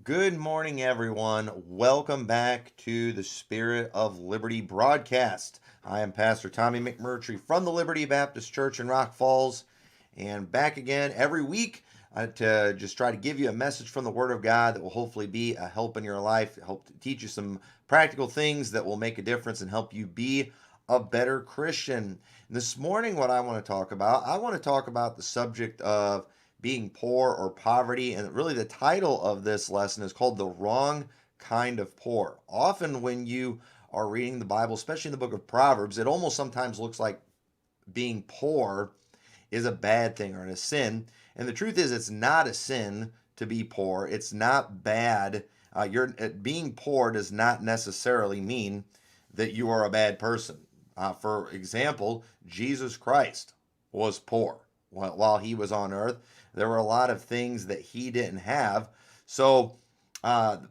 Good morning, everyone. Welcome back to the Spirit of Liberty broadcast. I am Pastor Tommy McMurtry from the Liberty Baptist Church in Rock Falls, and back again every week to just try to give you a message from the Word of God that will hopefully be a help in your life, help to teach you some practical things that will make a difference and help you be a better Christian. This morning, what I want to talk about the subject of being poor or poverty. And really, the title of this lesson is called The Wrong Kind of Poor. Often, when you are reading the Bible, especially in the book of Proverbs, it almost sometimes looks like being poor is a bad thing or a sin. And the truth is, it's not a sin to be poor. It's not bad. Being poor does not necessarily mean that you are a bad person. For example, Jesus Christ was poor while he was on earth. There were a lot of things that he didn't have. So, but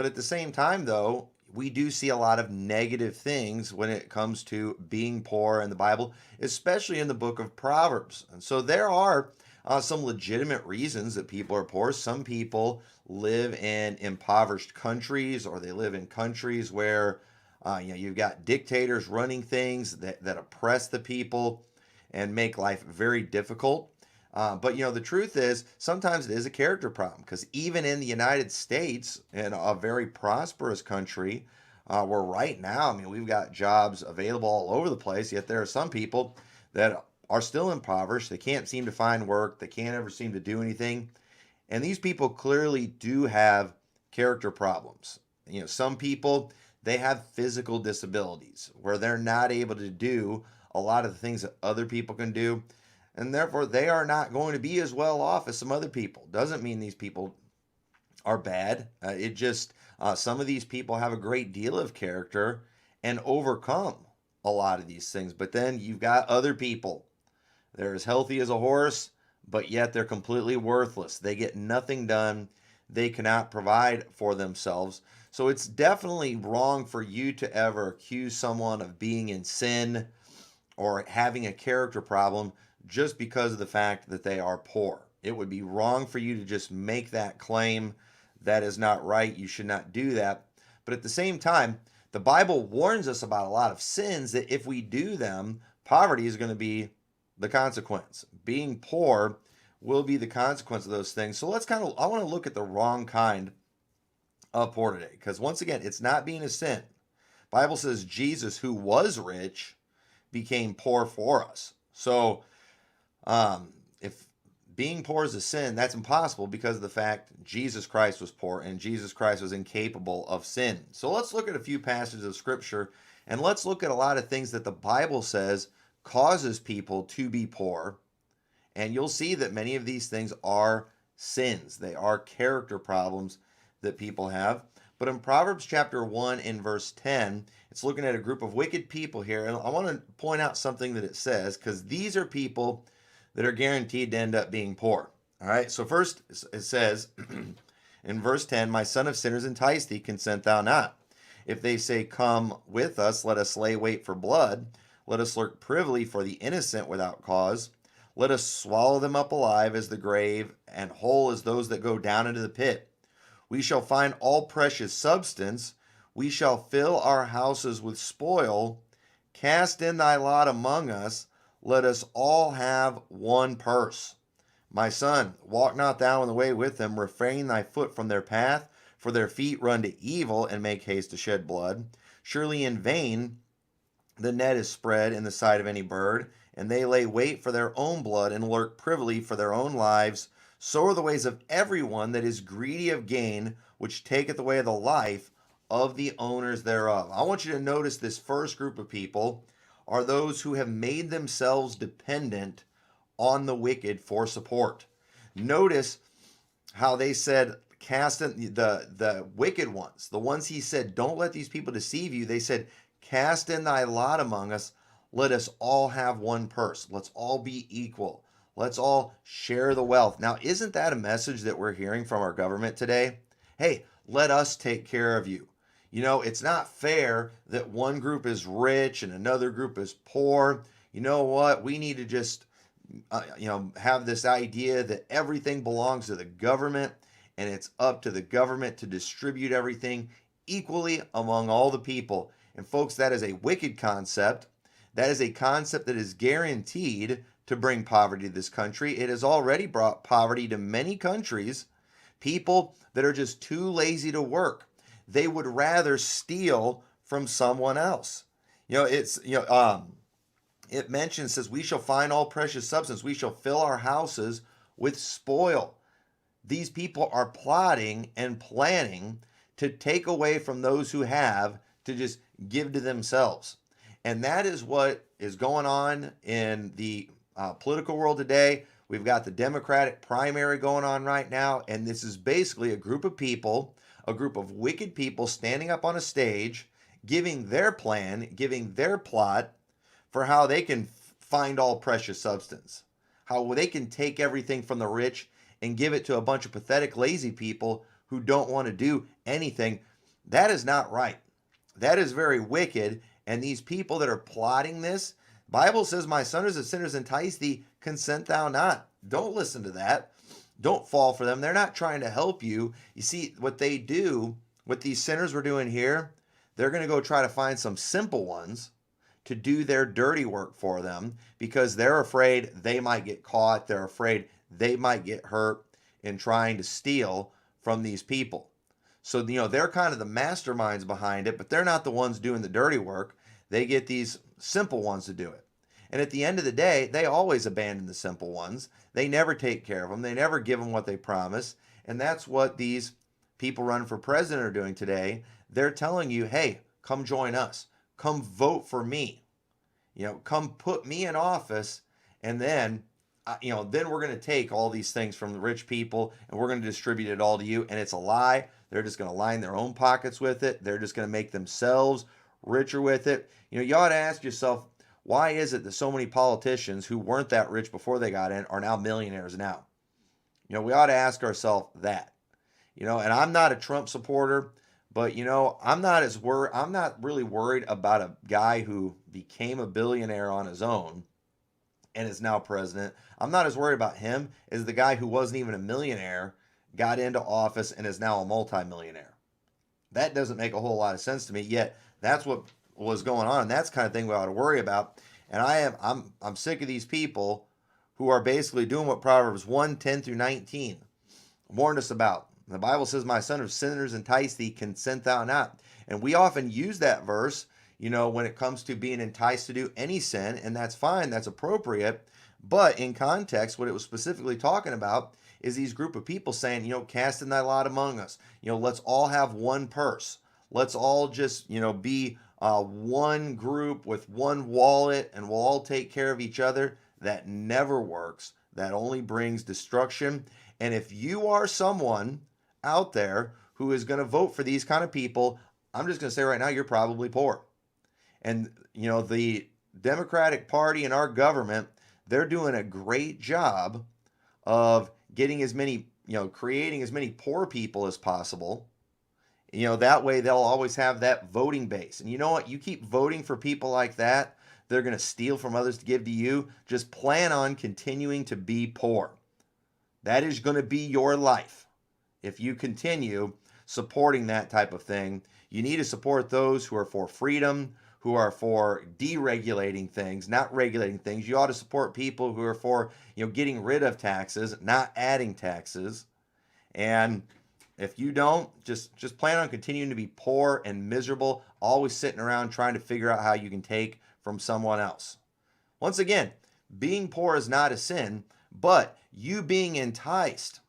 at the same time, though, we do see a lot of negative things when it comes to being poor in the Bible, especially in the book of Proverbs. And so there are some legitimate reasons that people are poor. Some people live in impoverished countries, or they live in countries where you've got dictators running things that oppress the people and make life very difficult. But the truth is, sometimes it is a character problem, because even in the United States, in a very prosperous country, where right now, we've got jobs available all over the place, yet there are some people that are still impoverished. They can't seem to find work. They can't ever seem to do anything. And these people clearly do have character problems. Some people, they have physical disabilities where they're not able to do a lot of the things that other people can do, and therefore they are not going to be as well off as some other people. Doesn't mean these people are bad. It just some of these people have a great deal of character and overcome a lot of these things. But then you've got other people. They're as healthy as a horse, but yet they're completely worthless. They get nothing done. They cannot provide for themselves. So it's definitely wrong for you to ever accuse someone of being in sin or having a character problem just because of the fact that they are poor. It would be wrong for you to just make that claim. That is not right. You should not do that. But at the same time, the Bible warns us about a lot of sins that if we do them, poverty is going to be the consequence. Being poor will be the consequence of those things. So I want to look at the wrong kind of poor today, because once again, it's not being a sin. Bible says Jesus, who was rich, became poor for us. So if being poor is a sin, that's impossible because of the fact Jesus Christ was poor and Jesus Christ was incapable of sin. So let's look at a few passages of Scripture, and let's look at a lot of things that the Bible says causes people to be poor. And you'll see that many of these things are sins. They are character problems that people have. But in Proverbs chapter 1 in verse 10, it's looking at a group of wicked people here. And I want to point out something that it says, because these are people that are guaranteed to end up being poor. All right, so first it says in verse 10, "My son of sinners entice thee, consent thou not. If they say, Come with us, let us lay wait for blood. Let us lurk privily for the innocent without cause. Let us swallow them up alive as the grave, and whole as those that go down into the pit. We shall find all precious substance. We shall fill our houses with spoil. Cast in thy lot among us. Let us all have one purse. My son, walk not thou in the way with them. Refrain thy foot from their path, for their feet run to evil and make haste to shed blood. Surely in vain the net is spread in the sight of any bird, and they lay wait for their own blood and lurk privily for their own lives. So are the ways of everyone that is greedy of gain, which taketh away the life of the owners thereof." I want you to notice this first group of people are those who have made themselves dependent on the wicked for support. Notice how they said, cast in the wicked ones, the ones he said, don't let these people deceive you. They said, cast in thy lot among us. Let us all have one purse. Let's all be equal. Let's all share the wealth. Now, isn't that a message that we're hearing from our government today? Hey, let us take care of you. It's not fair that one group is rich and another group is poor. You know what? We need to just, have this idea that everything belongs to the government and it's up to the government to distribute everything equally among all the people. And folks, that is a wicked concept. That is a concept that is guaranteed to bring poverty to this country. It has already brought poverty to many countries. People that are just too lazy to work. They would rather steal from someone else. It mentions, says, we shall find all precious substance. We shall fill our houses with spoil. These people are plotting and planning to take away from those who have, to just give to themselves. And that is what is going on in the political world today. We've got the Democratic primary going on right now, and this is basically a group of people, a group of wicked people standing up on a stage, giving their plan, giving their plot for how they can find all precious substance, how they can take everything from the rich and give it to a bunch of pathetic, lazy people who don't want to do anything. That is not right. That is very wicked. And these people that are plotting this, the Bible says, my son, as sinners entice thee, consent thou not. Don't listen to that. Don't fall for them. They're not trying to help you. You see, what they do, what these sinners were doing here, they're going to go try to find some simple ones to do their dirty work for them, because they're afraid they might get caught. They're afraid they might get hurt in trying to steal from these people. So, they're kind of the masterminds behind it, but they're not the ones doing the dirty work. They get these simple ones to do it. And at the end of the day, they always abandon the simple ones. They never take care of them. They never give them what they promise. And that's what these people running for president are doing today. They're telling you, hey, come join us. Come vote for me. Come put me in office, and then then we're going to take all these things from the rich people and we're going to distribute it all to you. And it's a lie. They're just going to line their own pockets with it. They're just going to make themselves richer with it. You ought to ask yourself, why is it that so many politicians who weren't that rich before they got in are now millionaires now? We ought to ask ourselves that. And I'm not a Trump supporter, but I'm not really worried about a guy who became a billionaire on his own and is now president. I'm not as worried about him as the guy who wasn't even a millionaire, got into office and is now a multimillionaire. That doesn't make a whole lot of sense to me, yet that's what was going on, and that's the kind of thing we ought to worry about. And I'm sick of these people who are basically doing what Proverbs 1:10-19 warned us about. The Bible says, my son, if sinners entice thee, consent thou not. And we often use that verse, when it comes to being enticed to do any sin, and that's fine, that's appropriate. But in context, what it was specifically talking about is these group of people saying, cast in thy lot among us. Let's all have one purse. Let's all just, be one group with one wallet, and we'll all take care of each other. That never works. That only brings destruction. And if you are someone out there who is going to vote for these kind of people, I'm just going to say right now, you're probably poor. And, the Democratic Party and our government, they're doing a great job of getting as many, creating as many poor people as possible. That way they'll always have that voting base. And you know what? You keep voting for people like that, they're going to steal from others to give to you. Just plan on continuing to be poor. That is going to be your life. If you continue supporting that type of thing, you need to support those who are for freedom, who are for deregulating things, not regulating things. You ought to support people who are for, getting rid of taxes, not adding taxes. And if you don't, just plan on continuing to be poor and miserable, always sitting around trying to figure out how you can take from someone else. Once again, being poor is not a sin, but you being enticed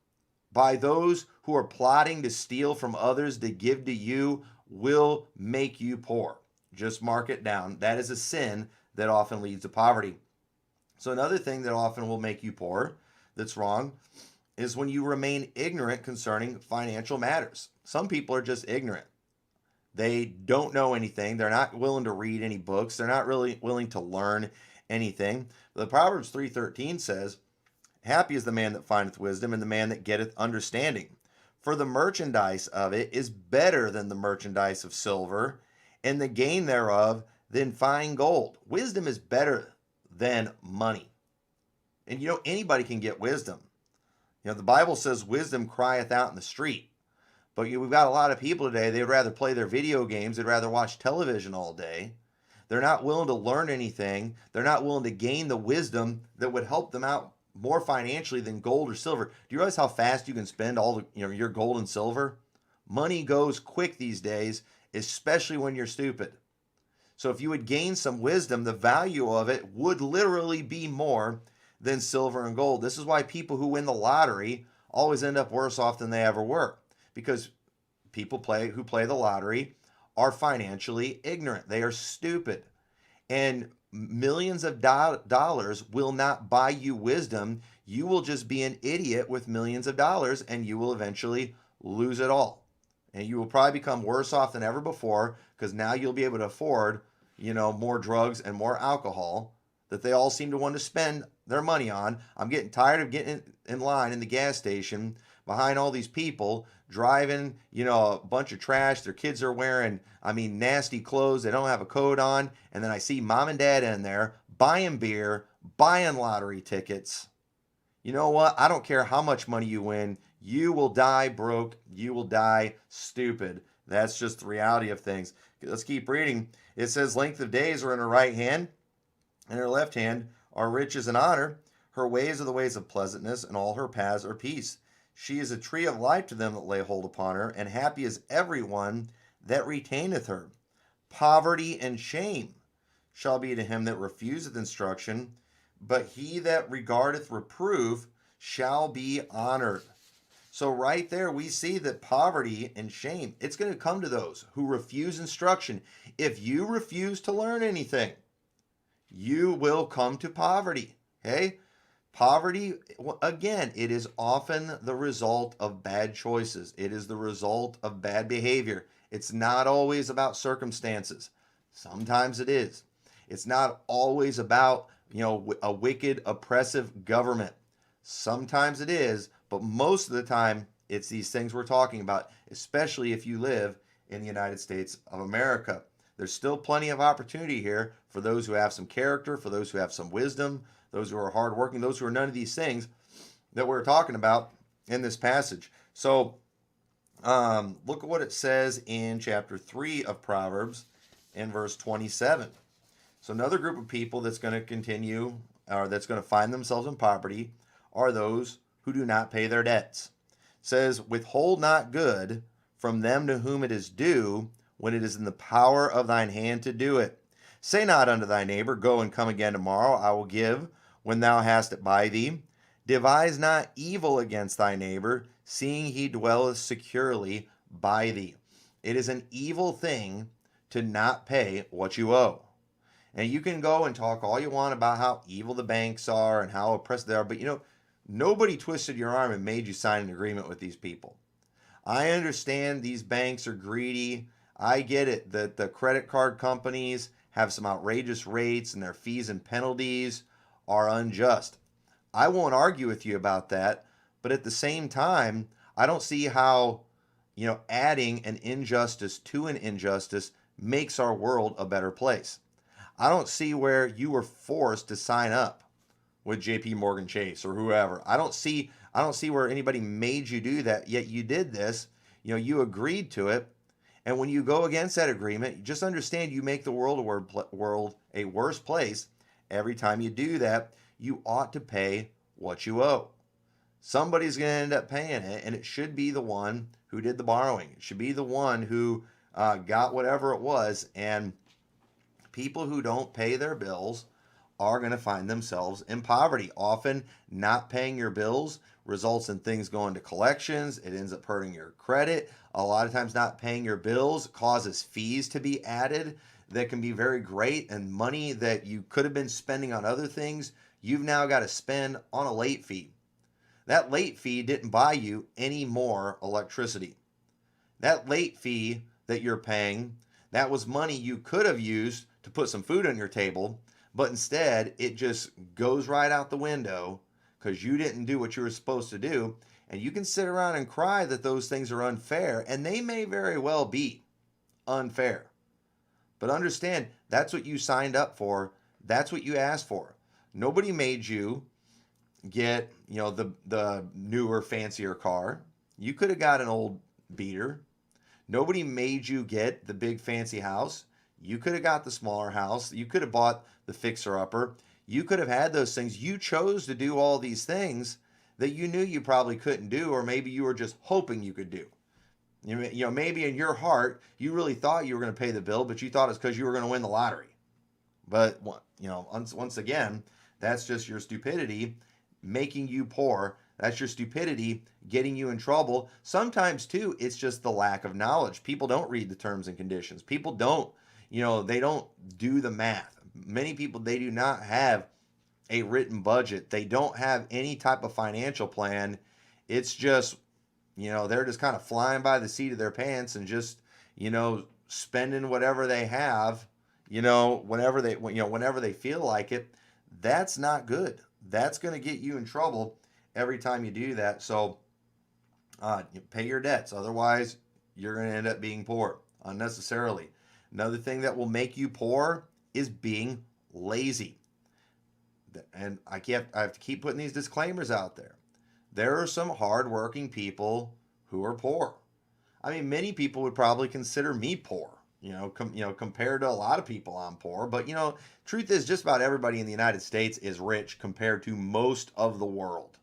by those who are plotting to steal from others to give to you will make you poor. Just mark it down. That is a sin that often leads to poverty. So another thing that often will make you poor, that's wrong, is when you remain ignorant concerning financial matters. Some people are just ignorant. They don't know anything. They're not willing to read any books. They're not really willing to learn anything. The Proverbs 3:13 says, happy is the man that findeth wisdom, and the man that getteth understanding. For the merchandise of it is better than the merchandise of silver, and the gain thereof than fine gold. Wisdom is better than money. And anybody can get wisdom. The Bible says wisdom crieth out in the street. But we've got a lot of people today, they'd rather play their video games, they'd rather watch television all day. They're not willing to learn anything. They're not willing to gain the wisdom that would help them out more financially than gold or silver. Do you realize how fast you can spend all your gold and silver? Money goes quick these days, especially when you're stupid. So if you would gain some wisdom, the value of it would literally be more than silver and gold. This is why people who win the lottery always end up worse off than they ever were, because people who play the lottery are financially ignorant. They are stupid. And millions of dollars will not buy you wisdom. You will just be an idiot with millions of dollars, and you will eventually lose it all. And you will probably become worse off than ever before, because now you'll be able to afford, more drugs and more alcohol that they all seem to want to spend their money on. I'm getting tired of getting in line in the gas station behind all these people driving, a bunch of trash. Their kids are wearing, nasty clothes. They don't have a coat on. And then I see mom and dad in there buying beer, buying lottery tickets. You know what? I don't care how much money you win. You will die broke. You will die stupid. That's just the reality of things. Let's keep reading. It says, length of days are in her right hand, and her left hand are riches and honor. Her ways are the ways of pleasantness, and all her paths are peace. She is a tree of life to them that lay hold upon her, and happy is everyone that retaineth her. Poverty and shame shall be to him that refuseth instruction, but he that regardeth reproof shall be honored. So right there we see that poverty and shame, it's going to come to those who refuse instruction. If you refuse to learn anything, you will come to poverty. Okay? Poverty, again, it is often the result of bad choices. It is the result of bad behavior. It's not always about circumstances. Sometimes it is. It's not always about, a wicked, oppressive government. Sometimes it is, but most of the time it's these things we're talking about, especially if you live in the United States of America. There's still plenty of opportunity here for those who have some character, for those who have some wisdom, those who are hardworking, those who are none of these things that we're talking about in this passage. So look at what it says in chapter 3 of Proverbs in verse 27. So another group of people that's going to continue, or that's going to find themselves in poverty, are those who do not pay their debts. It says, withhold not good from them to whom it is due, when it is in the power of thine hand to do it. Say not unto thy neighbor, go and come again tomorrow, I will give when thou hast it by thee. Devise not evil against thy neighbor, seeing he dwelleth securely by thee. It is an evil thing to not pay what you owe. And you can go and talk all you want about how evil the banks are and how oppressive they are, but nobody twisted your arm and made you sign an agreement with these people. I understand these banks are greedy. I get it that the credit card companies have some outrageous rates and their fees and penalties are unjust. I won't argue with you about that, but at the same time, I don't see how, adding an injustice to an injustice makes our world a better place. I don't see where you were forced to sign up with JP Morgan Chase or whoever. I don't see where anybody made you do that, yet you did this. You agreed to it. And when you go against that agreement, just understand you make the world a worse place. Every time you do that, you ought to pay what you owe. Somebody's going to end up paying it, and it should be the one who did the borrowing. It should be the one who got whatever it was. And people who don't pay their bills are going to find themselves in poverty. Often not paying your bills results in things going to collections. It ends up hurting your credit. A lot of times not paying your bills causes fees to be added that can be very great, and money that you could have been spending on other things, you've now got to spend on a late fee. That late fee didn't buy you any more electricity. That late fee that you're paying, that was money you could have used to put some food on your table, but instead it just goes right out the window because you didn't do what you were supposed to do. And you can sit around and cry that those things are unfair, and they may very well be unfair. But understand, that's what you signed up for. That's what you asked for. Nobody made you get, the newer, fancier car. You could have got an old beater. Nobody made you get the big fancy house. You could have got the smaller house. You could have bought the fixer upper. You could have had those things. You chose to do all these things that you knew you probably couldn't do, or maybe you were just hoping you could do. Maybe in your heart, you really thought you were going to pay the bill, but you thought it's because you were going to win the lottery. But, once again, that's just your stupidity making you poor. That's your stupidity getting you in trouble. Sometimes, too, it's just the lack of knowledge. People don't read the terms and conditions. People don't, they don't do the math. Many people, they do not have a written budget. They don't have any type of financial plan. It's just, they're just kind of flying by the seat of their pants and just, spending whatever they have, whenever they feel like it. That's not good. That's going to get you in trouble every time you do that. So you pay your debts. Otherwise, you're going to end up being poor unnecessarily. Another thing that will make you poor is being lazy. And I have to keep putting these disclaimers out there. There are some hardworking people who are poor. I mean, many people would probably consider me poor. Compared to a lot of people, I'm poor. But truth is, just about everybody in the United States is rich compared to most of the world.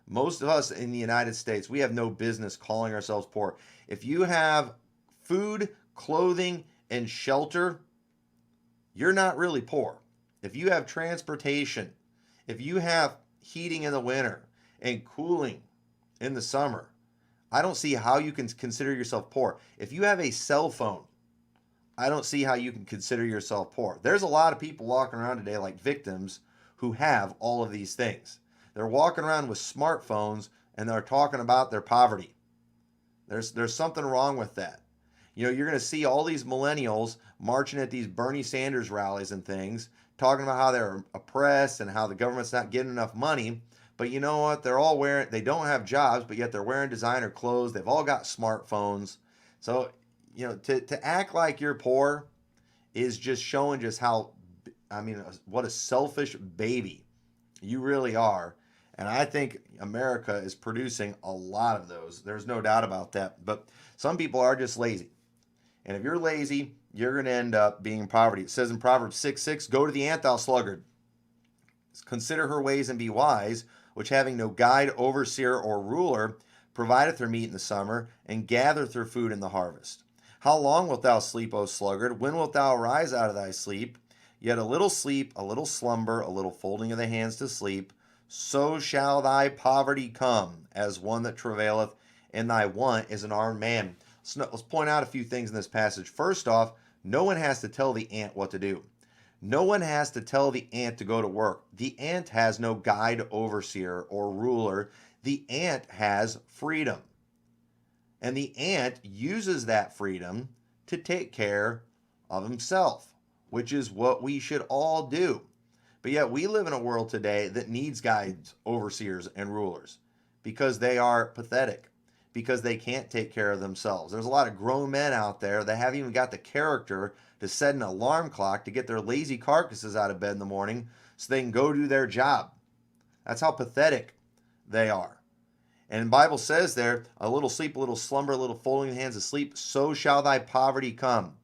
Most of us in the United States, we have no business calling ourselves poor. If you have food, clothing, and shelter, you're not really poor. If you have transportation, if you have heating in the winter and cooling in the summer, I don't see how you can consider yourself poor. If you have a cell phone, I don't see how you can consider yourself poor. There's a lot of people walking around today like victims who have all of these things. They're walking around with smartphones and they're talking about their poverty. There's something wrong with that. You're going to see all these millennials marching at these Bernie Sanders rallies and things, talking about how they're oppressed and how the government's not getting enough money. But you know what? They don't have jobs, but yet they're wearing designer clothes. They've all got smartphones. So, to act like you're poor is just showing just what a selfish baby you really are. And I think America is producing a lot of those. There's no doubt about that. But some people are just lazy. And if you're lazy, you're going to end up being in poverty. It says in Proverbs 6:6, go to the ant, thou sluggard. Consider her ways and be wise, which having no guide, overseer, or ruler, provideth her meat in the summer, and gathereth her food in the harvest. How long wilt thou sleep, O sluggard? When wilt thou arise out of thy sleep? Yet a little sleep, a little slumber, a little folding of the hands to sleep, so shall thy poverty come, as one that travaileth, and thy want is an armed man. So let's point out a few things in this passage. First off, no one has to tell the ant what to do. No one has to tell the ant to go to work. The ant has no guide, overseer, or ruler. The ant has freedom. And the ant uses that freedom to take care of himself, which is what we should all do. But yet we live in a world today that needs guides, overseers, and rulers because they are pathetic, because they can't take care of themselves. There's a lot of grown men out there that haven't even got the character to set an alarm clock to get their lazy carcasses out of bed in the morning so they can go do their job. That's how pathetic they are. And the Bible says there, a little sleep, a little slumber, a little folding of the hands to sleep, so shall thy poverty come.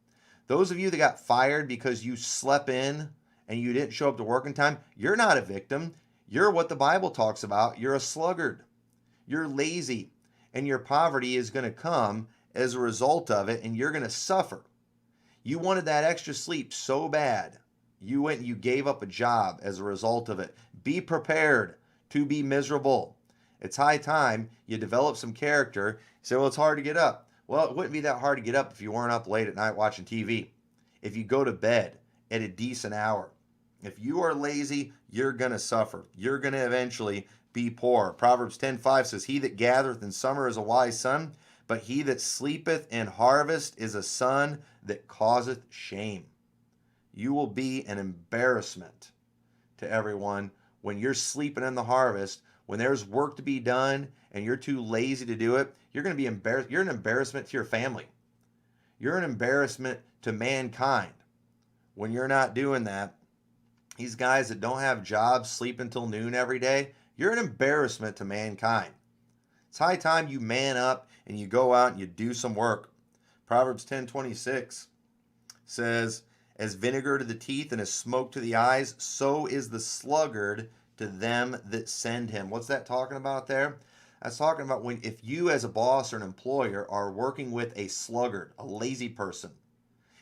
Those of you that got fired because you slept in and you didn't show up to work in time, you're not a victim. You're what the Bible talks about. You're a sluggard. You're lazy. And your poverty is going to come as a result of it, and you're going to suffer. You wanted that extra sleep so bad, you went and you gave up a job as a result of it. Be prepared to be miserable. It's high time you develop some character. You say, well, it's hard to get up. Well, it wouldn't be that hard to get up if you weren't up late at night watching TV. If you go to bed at a decent hour. If you are lazy, you're going to suffer. You're going to eventually be poor. Proverbs 10:5 says, he that gathereth in summer is a wise son, but he that sleepeth in harvest is a son that causeth shame. You will be an embarrassment to everyone when you're sleeping in the harvest. When there's work to be done and you're too lazy to do it, you're going to be embarrassed. You're an embarrassment to your family. You're an embarrassment to mankind when you're not doing that. These guys that don't have jobs, sleep until noon every day, You're an embarrassment to mankind. It's high time you man up and you go out and you do some work. Proverbs 10:26 says, as vinegar to the teeth and as smoke to the eyes, so is the sluggard to them that send him. What's that talking about there? That's talking about when if you as a boss or an employer are working with a sluggard, a lazy person,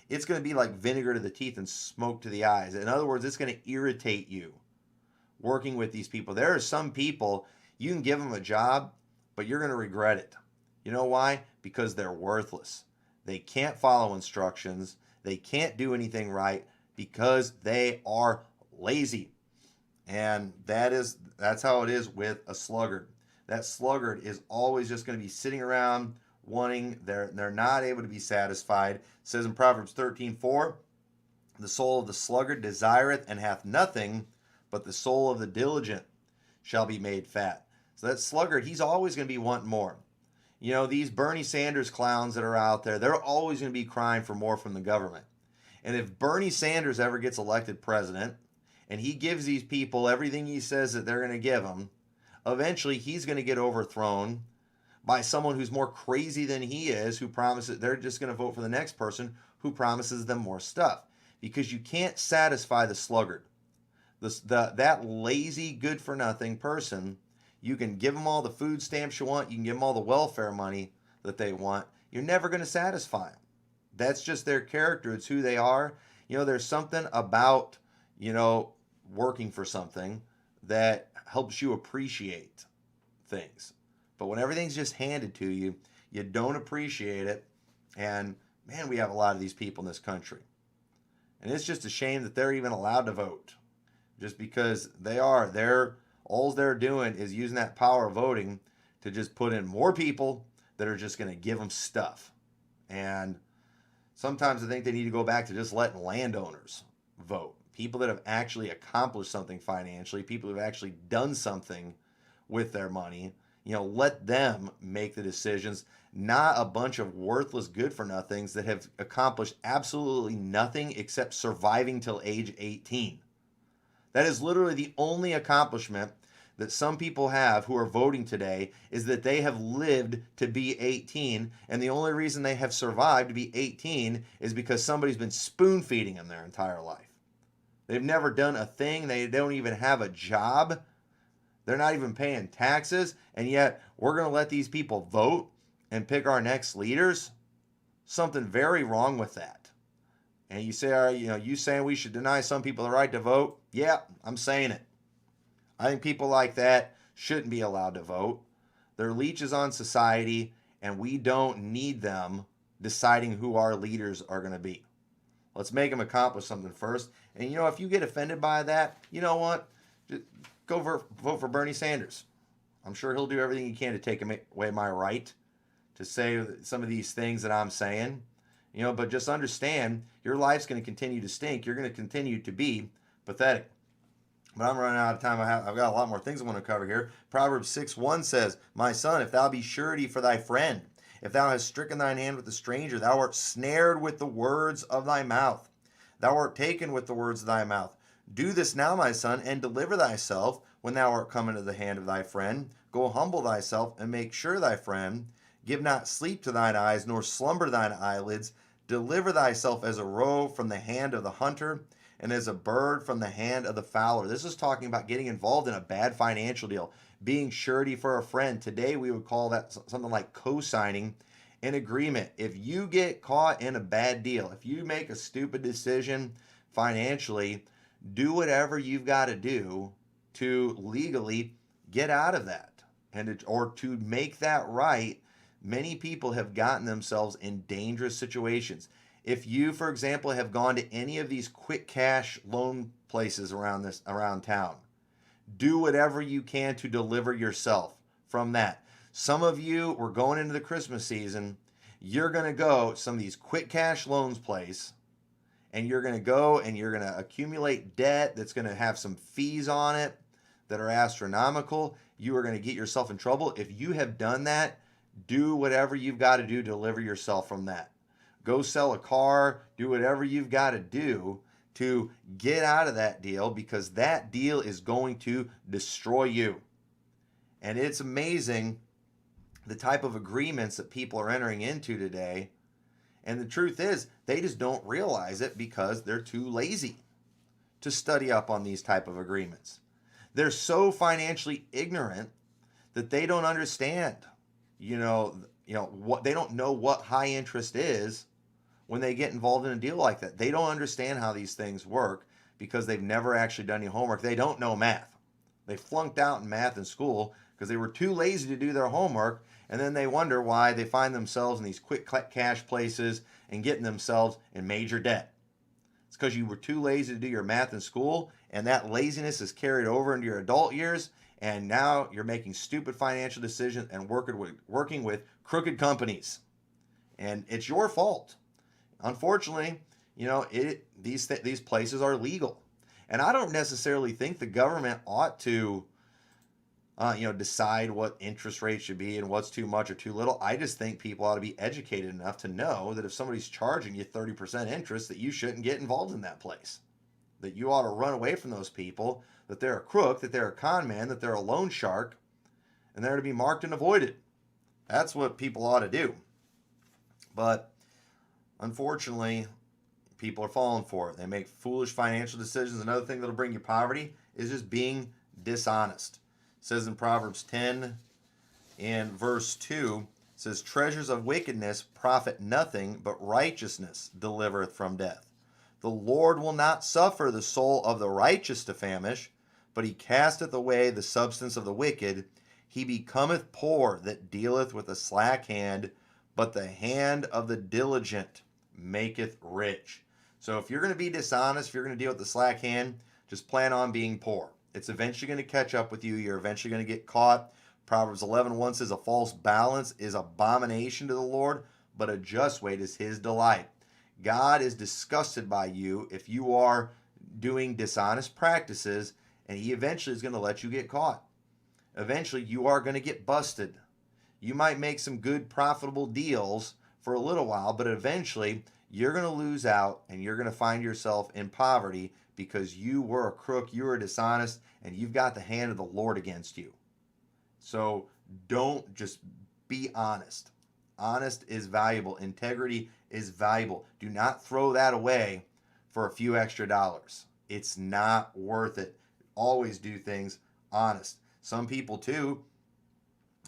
it's going to be like vinegar to the teeth and smoke to the eyes. In other words, it's going to irritate you working with these people. There are some people, you can give them a job, but you're going to regret it. You know why? Because they're worthless. They can't follow instructions. They can't do anything right because they are lazy. And that's how it is with a sluggard. That sluggard is always just going to be sitting around wanting, they're not able to be satisfied. It says in Proverbs 13:4, the soul of the sluggard desireth and hath nothing, but the soul of the diligent shall be made fat. So that sluggard, he's always going to be wanting more. You know, these Bernie Sanders clowns that are out there, they're always going to be crying for more from the government. And if Bernie Sanders ever gets elected president and he gives these people everything he says that they're going to give them, eventually he's going to get overthrown by someone who's more crazy than he is, who promises they're just going to vote for the next person who promises them more stuff. Because you can't satisfy the sluggard. That lazy, good-for-nothing person, you can give them all the food stamps you want, you can give them all the welfare money that they want, you're never going to satisfy them. That's just their character. It's who they are. You know, there's something about, working for something that helps you appreciate things. But when everything's just handed to you, you don't appreciate it. And man, we have a lot of these people in this country. And it's just a shame that they're even allowed to vote. Just because all they're doing is using that power of voting to just put in more people that are just going to give them stuff. And sometimes I think they need to go back to just letting landowners vote. People that have actually accomplished something financially, people who have actually done something with their money, let them make the decisions, not a bunch of worthless good-for-nothings that have accomplished absolutely nothing except surviving till age 18. That is literally the only accomplishment that some people have who are voting today, is that they have lived to be 18, and the only reason they have survived to be 18 is because somebody's been spoon-feeding them their entire life. They've never done a thing. They don't even have a job. They're not even paying taxes, and yet we're going to let these people vote and pick our next leaders? Something very wrong with that. And you say, you saying we should deny some people the right to vote? Yeah, I'm saying it. I think people like that shouldn't be allowed to vote. They're leeches on society, and we don't need them deciding who our leaders are going to be. Let's make them accomplish something first. And if you get offended by that, you know what? Just vote for Bernie Sanders. I'm sure he'll do everything he can to take away my right to say some of these things that I'm saying. But just understand, your life's going to continue to stink. You're going to continue to be pathetic. But I'm running out of time. I've got a lot more things I want to cover here. Proverbs 6:1 says, my son, if thou be surety for thy friend, if thou hast stricken thine hand with the stranger, thou art snared with the words of thy mouth. Thou art taken with the words of thy mouth. Do this now, my son, and deliver thyself when thou art come into the hand of thy friend. Go humble thyself, and make sure thy friend. Give not sleep to thine eyes, nor slumber thine eyelids. Deliver thyself as a roe from the hand of the hunter, and as a bird from the hand of the fowler. This is talking about getting involved in a bad financial deal, being surety for a friend. Today we would call that something like co-signing an agreement. If you get caught in a bad deal, if you make a stupid decision financially, do whatever you've got to do to legally get out of that, or to make that right. Many people have gotten themselves in dangerous situations. If you, for example, have gone to any of these quick cash loan places around town, do whatever you can to deliver yourself from that. Some of you, we're going into the Christmas season, you're going to go to some of these quick cash loans place, and you're going to go and you're going to accumulate debt that's going to have some fees on it that are astronomical. You are going to get yourself in trouble. If you have done that, do whatever you've got to do to deliver yourself from that. Go sell a car, do whatever you've got to do to get out of that deal, because that deal is going to destroy you. And it's amazing the type of agreements that people are entering into today. And the truth is, they just don't realize it because they're too lazy to study up on these type of agreements. They're so financially ignorant that they don't understand, what they don't know what high interest is when they get involved in a deal like that. They don't understand how these things work because they've never actually done any homework. They don't know math. They flunked out in math in school because they were too lazy to do their homework, and then they wonder why they find themselves in these quick cash places and getting themselves in major debt. It's because you were too lazy to do your math in school, and that laziness is carried over into your adult years, and now you're making stupid financial decisions and working with crooked companies. And it's your fault. Unfortunately, these places are legal. And I don't necessarily think the government ought to decide what interest rate should be and what's too much or too little. I just think people ought to be educated enough to know that if somebody's charging you 30% interest, that you shouldn't get involved in that place. That you ought to run away from those people, that they're a crook, that they're a con man, that they're a loan shark, and they're to be marked and avoided. That's what people ought to do. But unfortunately, people are falling for it. They make foolish financial decisions. Another thing that'll bring you poverty is just being dishonest. It says in Proverbs 10 and verse 2, it says, treasures of wickedness profit nothing, but righteousness delivereth from death. The Lord will not suffer the soul of the righteous to famish, but he casteth away the substance of the wicked. He becometh poor that dealeth with a slack hand, but the hand of the diligent maketh rich. So if you're going to be dishonest, if you're going to deal with the slack hand, just plan on being poor. It's eventually going to catch up with you. You're eventually going to get caught. Proverbs 11:1 says, a false balance is abomination to the Lord, but a just weight is his delight. God is disgusted by you if you are doing dishonest practices, and he eventually is going to let you get caught. Eventually, you are going to get busted. You might make some good, profitable deals for a little while, but eventually you're going to lose out and you're going to find yourself in poverty because you were a crook, you were dishonest, and you've got the hand of the Lord against you. So don't just be honest. Honest is valuable. Integrity is valuable. Do not throw that away for a few extra dollars. It's not worth it. Always do things honest. Some people too,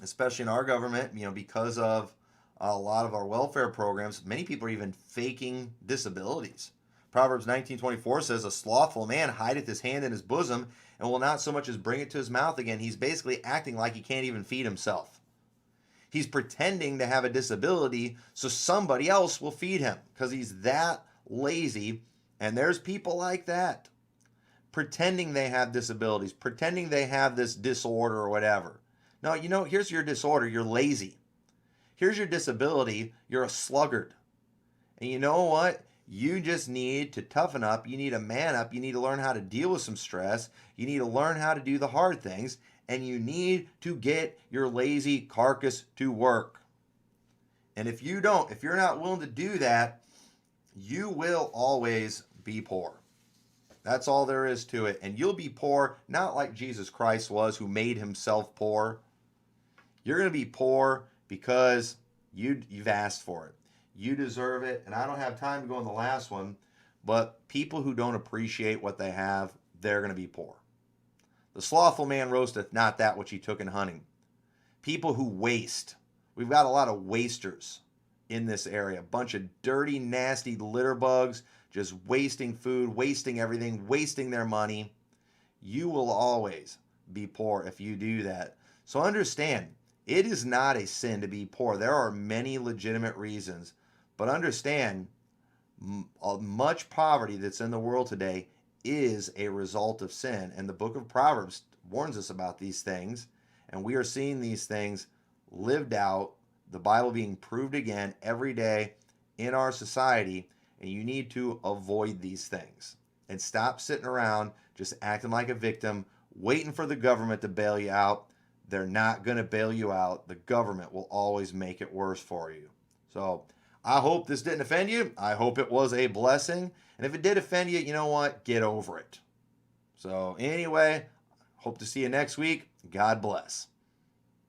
especially in our government, because of a lot of our welfare programs, many people are even faking disabilities. Proverbs 19:24 says, a slothful man hideth his hand in his bosom and will not so much as bring it to his mouth again. He's basically acting like he can't even feed himself. He's pretending to have a disability so somebody else will feed him because he's that lazy. And there's people like that, pretending they have disabilities, pretending they have this disorder or whatever. No, here's your disorder. You're lazy. Here's your disability. You're a sluggard. And you know what? You just need to toughen up. You need to man up. You need to learn how to deal with some stress. You need to learn how to do the hard things. And you need to get your lazy carcass to work. And if you're not willing to do that, you will always be poor. That's all there is to it. And you'll be poor, not like Jesus Christ was, who made himself poor. You're going to be poor because you've asked for it. You deserve it. And I don't have time to go on the last one, but people who don't appreciate what they have, they're going to be poor. The slothful man roasteth not that which he took in hunting. People who waste. We've got a lot of wasters in this area. A bunch of dirty, nasty litter bugs just wasting food, wasting everything, wasting their money. You will always be poor if you do that. So understand, it is not a sin to be poor. There are many legitimate reasons. But understand, much poverty that's in the world today is a result of sin. And the book of Proverbs warns us about these things. And we are seeing these things lived out, the Bible being proved again every day in our society. And you need to avoid these things and stop sitting around just acting like a victim, waiting for the government to bail you out. They're not going to bail you out. The government will always make it worse for you. So I hope this didn't offend you. I hope it was a blessing. And if it did offend you, you know what? Get over it. So anyway, hope to see you next week. God bless.